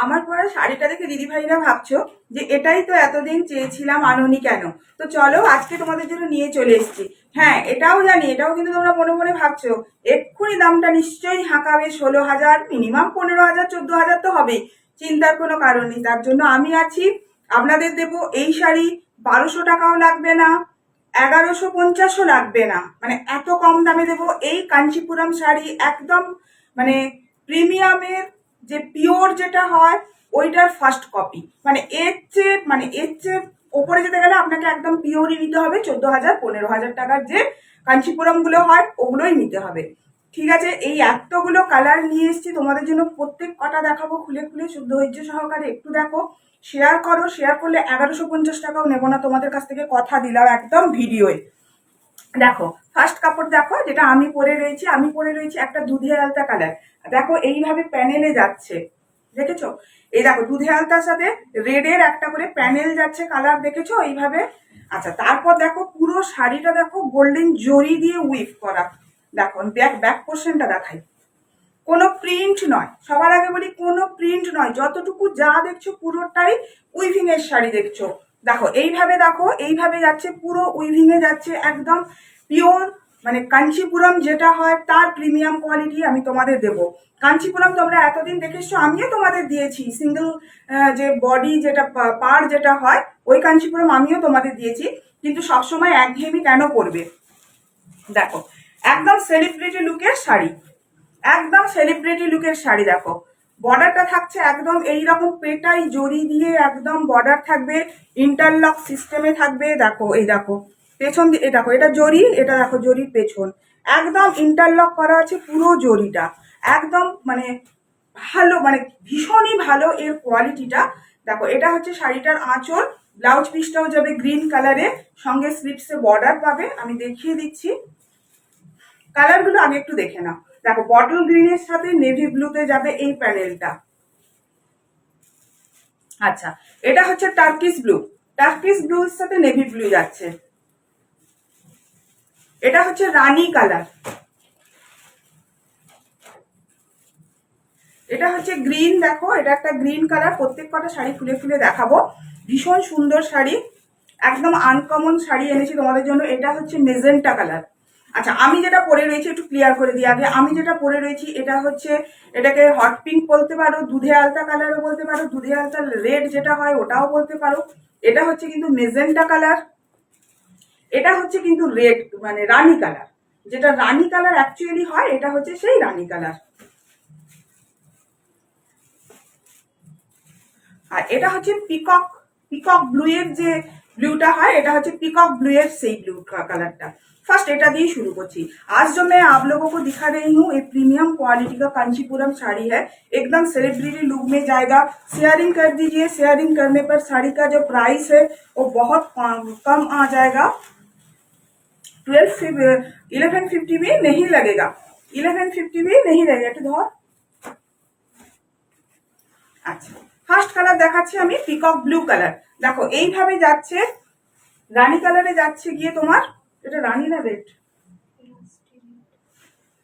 আমার পরা শাড়িটা দেখে দিদিভাইরা ভাবছো যে এটাই তো এতদিন চেয়েছিলাম, আনোনি কেন? তো চলো আজকে তোমাদের জন্য নিয়ে চলে এসেছি। হ্যাঁ, এটাও জানি, এটাও কিন্তু তোমরা মনে মনে ভাবছো এক্ষুনি দামটা নিশ্চয়ই হাঁকাবে 16,000, মিনিমাম 15,000, 14,000 তো হবেই। চিন্তার কোনো কারণ নেই, তার জন্য আমি আছি। আপনাদের দেবো এই শাড়ি 1200 টাকাও লাগবে না, 1150ও লাগবে না, মানে এত কম দামে দেবো এই কাঞ্চিপুরম শাড়ি। একদম মানে প্রিমিয়ামের যে পিওর যেটা হয় ওইটার ফার্স্ট কপি। মানে এর চেয়ে ওপরে যেতে গেলে আপনাকে একদম পিওরই নিতে হবে। 14,000 15,000 টাকার যে কাঞ্চিপুরম গুলো হয় ওগুলোই নিতে হবে। ঠিক আছে, এই এতগুলো কালার নিয়ে এসেছি তোমাদের জন্য, প্রত্যেক কটা দেখাবো খুলে খুলে, শুদ্ধ ধৈর্য সহকারে একটু দেখো। শেয়ার করো, শেয়ার করলে 1150 টাকাও নেবো না তোমাদের কাছ থেকে, কথা দিলাম একদম ভিডিওয়ে। দেখো ফার্স্ট কাপড় দেখো, যেটা আমি পরে রয়েছি একটা দুধে আলতা কালার। দেখো এইভাবে প্যানেলে যাচ্ছে, দেখেছো? এই দেখো দুধে আলতার সাথে রেডের একটা করে প্যানেল যাচ্ছে, কালার দেখেছো এইভাবে। আচ্ছা, তারপর দেখো পুরো শাড়িটা দেখো গোল্ডেন জরি দিয়ে উইভ করা। দেখো ব্যাক ব্যাক পোর্শনটা দেখাই, কোনো প্রিন্ট নয়। সবার আগে বলি কোনো প্রিন্ট নয়, যতটুকু যা দেখছো পুরোটাই উইভিং এর শাড়ি দেখছো। দেখো এইভাবে, দেখো এইভাবে যাচ্ছে, পুরো উইভিং এ যাচ্ছে, একদম পিওর। মানে কাঞ্চিপুরম যেটা হয় তার প্রিমিয়াম কোয়ালিটি আমি তোমাদের দেবো। কাঞ্চিপুরম তোমরা এতদিন দেখেছো, আমিও তোমাদের দিয়েছি সিঙ্গেল যে বডি যেটা পার যেটা হয় ওই কাঞ্চিপুরম আমিও তোমাদের দিয়েছি, কিন্তু সবসময় একঘেয়েমি কেন করবে? দেখো একদম সেলিব্রিটি লুকের শাড়ি, একদম সেলিব্রিটি লুকের শাড়ি। দেখো বর্ডারটা থাকছে একদম এইরকম পেটাই জড়ি দিয়ে, একদম বর্ডার থাকবে, ইন্টারলক সিস্টেমে থাকবে। দেখো এই দেখো পেছন দিয়ে, দেখো এটা জড়ি, এটা দেখো জড়ির পেছন একদম ইন্টারলক করা আছে পুরো জড়িটা। একদম মানে ভালো, মানে ভীষণই ভালো এর কোয়ালিটিটা। দেখো এটা হচ্ছে শাড়িটার আঁচল, ব্লাউজ পিসটাও যাবে গ্রিন কালারে, সঙ্গে স্লিপসে বর্ডার পাবে। আমি দেখিয়ে দিচ্ছি কালারগুলো, আগে একটু দেখে নাও। দেখো বটল গ্রিনের সাথে নেভি ব্লুতে যাবে এই প্যানেলটা। আচ্ছা, এটা হচ্ছে টার্কিশ ব্লু, টার্কিশ ব্লুর সাথে নেভি ব্লু যাচ্ছে। এটা হচ্ছে রানী কালার, এটা হচ্ছে গ্রিন। দেখো এটা একটা গ্রিন কালার, প্রত্যেক কটা শাড়ি খুলে খুলে দেখাবো। ভীষণ সুন্দর শাড়ি, একদম আনকমন শাড়ি এনেছি তোমাদের জন্য। এটা হচ্ছে মেজেন্টা কালার। আচ্ছা, আমি যেটা পরে রয়েছি একটু ক্লিয়ার করে দিই আগে। আমি যেটা পরে রয়েছি এটা হচ্ছে, এটাকে হট পিঙ্ক বলতে পারো, দুধে আলতা কালারও বলতে পারো, দুধে আলতা রেড যেটা হয় ওটাও বলতে পারো। এটা হচ্ছে কিন্তু মেজেন্টা কালার, এটা হচ্ছে কিন্তু রেড মানে রানী কালার। যেটা রানী কালার অ্যাকচুয়ালি হয় এটা হচ্ছে সেই রানী কালার। আর এটা হচ্ছে পিকক, পিকক ব্লু এর যে ब्लूটা হয় এটা হচ্ছে पिकॉक ब्लू এর সেই ब्लू कलरটা। फर्स्ट এটা দিয়ে शुरू করছি। आज जो मैं आप लोगों को दिखा रही हूँ ये प्रीमियम क्वालिटी का कांचीपुरम साड़ी है, एकदम सेलिब्रिटी लुक में जाएगा। शेयरिंग कर दीजिए, शेयरिंग करने पर साड़ी का जो प्राइस है वो बहुत कम आ जाएगा। 1150 भी नहीं लगेगा, 1150 भी नहीं लगेगा। একটু ধর। আচ্ছা, ফার্স্ট কালার দেখাচ্ছি আমি পিকক ব্লু কালার। দেখো এইভাবে যাচ্ছে, রানী কালারে যাচ্ছে গিয়ে তোমার, এটা রানী না রেড,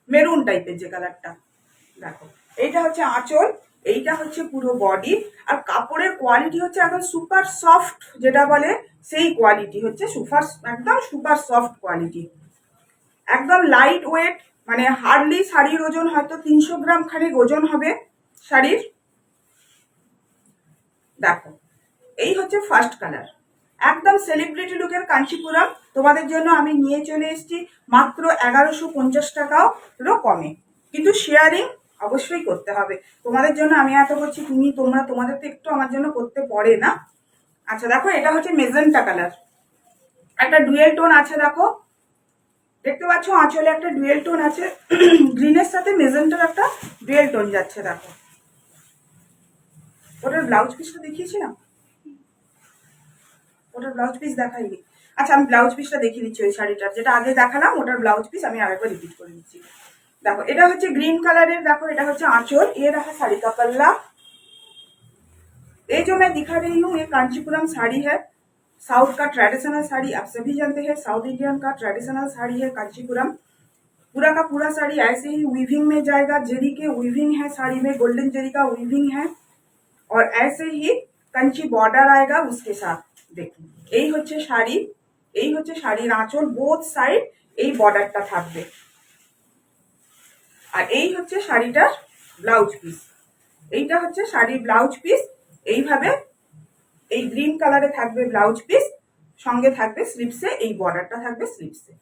মেরুন টাইপের যে কালারটা। দেখো এইটা হচ্ছে আঁচল, এইটা হচ্ছে পুরো বডি। আর কাপড়ের কোয়ালিটি হচ্ছে একদম সুপার সফট, যেটা বলে সেই কোয়ালিটি হচ্ছে সুপার, একদম সুপার সফট কোয়ালিটি, একদম লাইট ওয়েট। মানে হার্ডলি শাড়ির ওজন হয়তো 300 গ্রাম খানিক ওজন হবে শাড়ির। দেখো এই হচ্ছে ফার্স্ট কালার, একদম সেলিব্রিটি লুকের কাঞ্চিপুরম তোমাদের জন্য আমি নিয়ে চলে এসেছি মাত্র 1150 টাকাও কমে। কিন্তু শেয়ারিং অবশ্যই করতে হবে, তোমাদের জন্য আমি এত করছি, তোমাদের তো একটু আমার জন্য করতে পড়ে না। আচ্ছা দেখো এটা হচ্ছে মেজেন্টা কালার, একটা ডুয়েল টোন আছে। দেখো দেখতে পাচ্ছ আঁচলে একটা ডুয়েল টোন আছে, গ্রিনের সাথে মেজেন্টার একটা ডুয়েল টোন যাচ্ছে। দেখো ওটার ব্লাউজ পিসটা দেখিয়েছি না, ওটার ব্লাউজ পিস দেখাইনি। আচ্ছা আমি ব্লাউজ পিসটা দেখিয়ে দিচ্ছি ওই শাড়িটার, যেটা আগে দেখালাম ওটার ব্লাউজ পিস আমি আরেকবার রিপিট করে দিচ্ছি। দেখো এটা হচ্ছে ग्रीन कलर, देखो এটা হচ্ছে आंचल, ये रहा साड़ी का पल्ला। ये जो मैं दिखा रही हूँ ये कांचीपुरम साड़ी है, साउथ का ट्रेडिशनल साड़ी। आप सभी जानते हैं साउथ इंडियन का ट्रेडिशनल साड़ी है कांचीपुरम। पूरा का पूरा साड़ी ऐसे ही वीविंग में जाएगा, जरी के वीविंग है साड़ी में, गोल्डन जरी का वीविंग है। और ऐसे ही कंची बॉर्डर आएगा उसके साथ। দেখুন এই হচ্ছে শাড়ি, এই হচ্ছে শাড়ির আঁচল, বোথ সাইড এই বর্ডারটা থাকবে। আর এই হচ্ছে শাড়িটার ব্লাউজ পিস, এইটা হচ্ছে শাড়ির ব্লাউজ পিস। এইভাবে এই গ্রিন কালারে থাকবে ব্লাউজ পিস, সঙ্গে থাকবে স্লিপসে এই বর্ডারটা থাকবে স্লিপসে।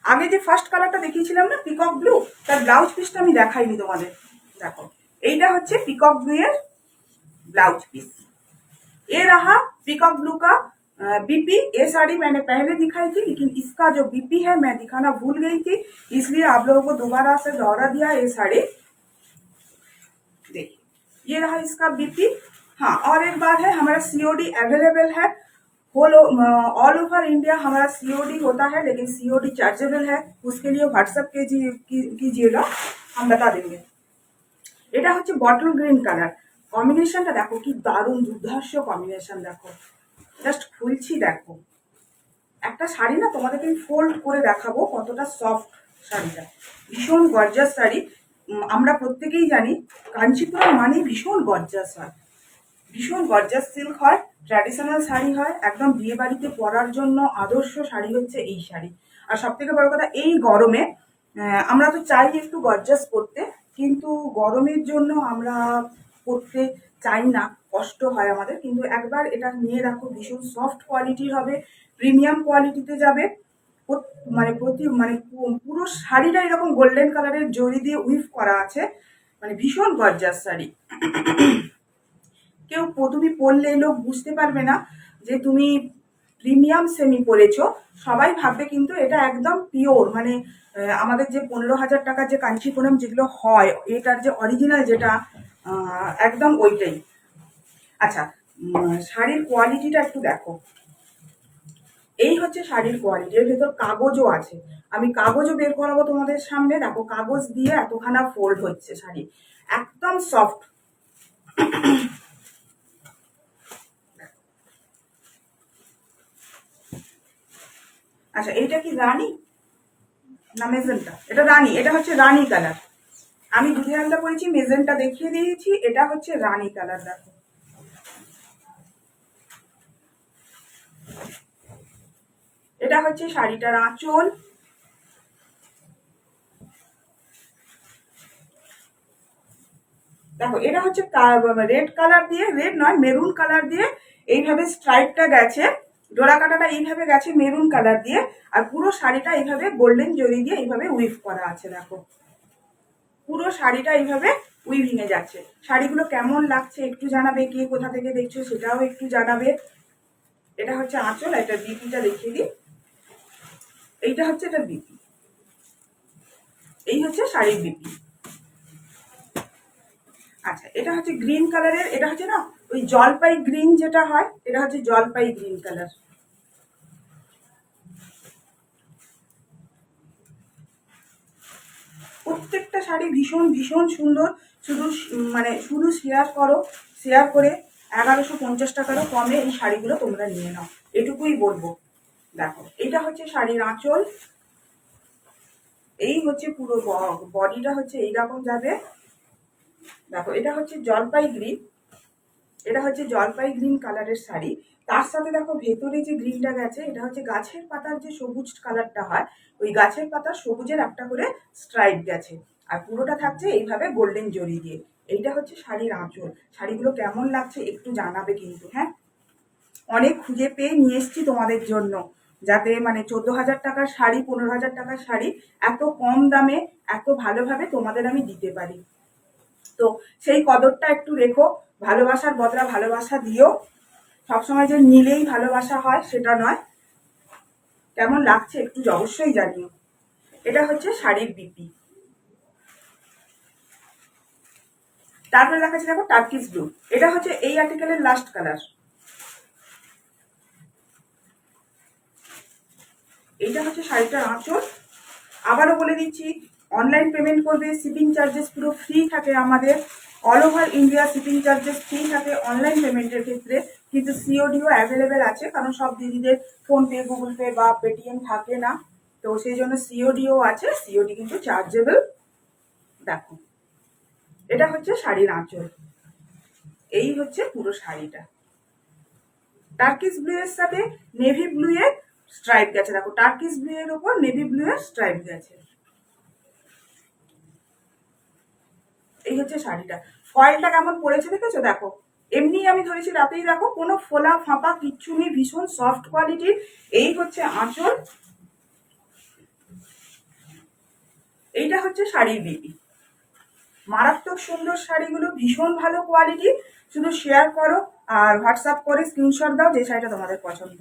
আগে যে ফার্স্ট কালারটা দেখিয়েছিলাম না পিকক ব্লু, তার ব্লাউজ পিসটা আমি দেখাইনি তোমাদের। দেখো এইটা হচ্ছে पिकॉक ब्लू এর ब्लाउज पीस। ये रहा पिकॉक ब्लू का बीपी। ये साड़ी मैंने पहले दिखाई थी, लेकिन इसका जो बीपी है मैं दिखाना भूल गई थी, इसलिए आप लोगों को दोबारा से दोहरा दिया। ये साड़ी देखिए, ये रहा इसका बीपी। हाँ, और एक बात है, हमारा सीओडी अवेलेबल है होल ऑल ओवर इंडिया। हमारा सीओडी होता है, लेकिन सीओडी चार्जेबल है, उसके लिए व्हाट्सएप कीजिएगा, हम बता देंगे। এটা হচ্ছে বটল গ্রিন কালার। কম্বিনেশনটা দেখো কি দারুণ, দুর্ধর্ষ কম্বিনেশন। দেখো জাস্ট খুলছি, দেখো একটা শাড়ি না তোমাদেরকে আমি ফোল্ড করে দেখাবো কতটা সফট শাড়িটা। ভীষণ গর্জাস শাড়ি। আমরা প্রত্যেকেই জানি কাঞ্চিপুরম মানে ভীষণ গর্জাস হয়, ভীষণ গর্জাস সিল্ক হয়, ট্র্যাডিশনাল শাড়ি হয়, একদম বিয়ে বাড়িতে পরার জন্য আদর্শ শাড়ি হচ্ছে এই শাড়ি। আর সব থেকে বড় কথা, এই গরমে আমরা তো চাই একটু গর্জাস করতে, কিন্তু গরমের জন্য আমরা পরতে চাই না, কষ্ট হয় আমাদের। কিন্তু একবার এটা নিয়ে রাখো, ভীষণ সফট কোয়ালিটির হবে, প্রিমিয়াম কোয়ালিটিতে যাবে। মানে পুরো শাড়িটা এরকম গোল্ডেন কালারের জরি দিয়ে উইভ করা আছে, মানে ভীষণ গর্জাস শাড়ি। কেউ তুমি পরলে লোক বুঝতে পারবে না যে তুমি প্রিমিয়াম সেমি পরেছো, সবাই ভাববে কিন্তু এটা একদম পিওর। মানে আমাদের যে 15,000 টাকার যে কাঞ্চিপুরম যেগুলো হয়, এটার যে অরিজিনাল যেটা একদম ওইটাই। আচ্ছা, শাড়ির কোয়ালিটিটা একটু দেখো। এই হচ্ছে শাড়ির কোয়ালিটি। এর ভেতর কাগজও আছে, আমি কাগজও বের করাবো তোমাদের সামনে। দেখো কাগজ দিয়ে এতখানা ফোল্ড হচ্ছে শাড়ি, একদম সফট। আচ্ছা, এইটা কি রানী না মেজেন্টা? এটা রানী, এটা হচ্ছে রানী কালার। আমি দুধে আলতা পরেছি, মেজেন্টা দেখিয়ে দিয়েছি, এটা হচ্ছে রানী কালার। দেখো এটা হচ্ছে শাড়িটার আঁচল। দেখো এটা হচ্ছে রেড কালার দিয়ে, রেড নয় মেরুন কালার দিয়ে এইভাবে স্ট্রাইপটা গেছে, ডোরা কাটাটা এইভাবে গেছে মেরুন কালার দিয়ে, আর পুরো শাড়িটা এইভাবে গোল্ডেন জরি দিয়ে এইভাবে উইভ করা আছে। দেখো পুরো শাড়িটা এইভাবে উইভিংয়ে যাচ্ছে। শাড়িগুলো কেমন লাগছে একটু জানাবে, কে কোথা থেকে দেখছো সেটাও একটু জানাবে। এটা হচ্ছে আঁচল, এটা বিপিটা দেখিয়ে দিই। এইটা হচ্ছে এটা বিপি, এই হচ্ছে শাড়ির বিপি। আচ্ছা, এটা হচ্ছে গ্রিন কালারের, এটা হচ্ছে না ওই জলপাই গ্রিন যেটা হয়, এটা হচ্ছে জলপাই গ্রিন কালার। প্রত্যেকটা শাড়ি ভীষণ ভীষণ সুন্দর। শুধু শেয়ার করো, শেয়ার করে 1150 টাকারও কমে এই শাড়িগুলো তোমরা নিয়ে নাও, এটুকুই বলবো। দেখো এটা হচ্ছে শাড়ির আঁচল, এই হচ্ছে পুরো বডিটা হচ্ছে এইরকম যাবে। দেখো এটা হচ্ছে জলপাই গ্রিন, এটা হচ্ছে জলপাই গ্রিন কালারের শাড়ি। তার সাথে দেখো ভেতরে যে গ্রিনটা গেছে, এটা হচ্ছে গাছের পাতার যে সবুজ কালারটা হয়, ওই গাছের পাতার সবুজের একটা করে স্ট্রাইপ গেছে, আর পুরোটা থাকছে এইভাবে গোল্ডেন জরি দিয়ে। এইটা হচ্ছে শাড়ির আঁচল। শাড়িগুলো কেমন লাগছে একটু জানাবে কিন্তু। হ্যাঁ, অনেক খুঁজে পেয়ে নিয়ে এসছি তোমাদের জন্য, যাতে মানে 14,000 টাকার শাড়ি, 15,000 টাকার শাড়ি এত কম দামে এত ভালোভাবে তোমাদের আমি দিতে পারি। তো সেই কদরটা একটু রেখো, ভালোবাসার বদলা ভালোবাসা দিও। সবসময় যে নিলেই ভালোবাসা হয় সেটা নয়। কেমন লাগছে একটু অবশ্যই জানিও। এটা হচ্ছে শাড়ির বিপি। তারপরে দেখাচ্ছি দেখো টার্কিস ব্লু, এটা হচ্ছে এই আর্টিকেলের লাস্ট কালার। এইটা হচ্ছে শাড়িটার আঁচল। আবারও বলে দিচ্ছি, অনলাইন পেমেন্ট করবে, শিপিং চার্জেস পুরো ফ্রি থাকে আমাদের, all over India shipping charges free থাকে অনলাইন পেমেন্টের ক্ষেত্রে। কিন্তু সিওডিও অ্যাভেলেবেল আছে, কারণ সব দিদিদের ফোনপে, গুগল পে বা পেটিএম থাকে না, তো সেই জন্য সিওডিও আছে, সিওডি কিন্তু চার্জেবল। দেখো এটা হচ্ছে শাড়ির আঁচল। এই হচ্ছে পুরো শাড়িটা। টার্কিশ ব্লু এর সাথে নেভি ব্লু এর স্ট্রাইপ গেছে, দেখো টার্কিশ ব্লু এর উপর নেভি ব্লু এর স্ট্রাইপ গেছে। এই হচ্ছে শাড়িটা। ফয়েলটা কেমন পড়েছে দেখেছো, দেখো এমনি আমি ধরেছি রাতেই, দেখো কোনো ফোলা ফাঁপা কিচ্ছু নেই, ভীষণ সফট কোয়ালিটির। এই হচ্ছে আঁচল, এইটা হচ্ছে শাড়ির বিবি। মারাত্মক সুন্দর শাড়িগুলো, ভীষণ ভালো কোয়ালিটি। শুধু শেয়ার করো আর হোয়াটসঅ্যাপ করে স্ক্রিনশট দাও যে শাড়িটা তোমাদের পছন্দ।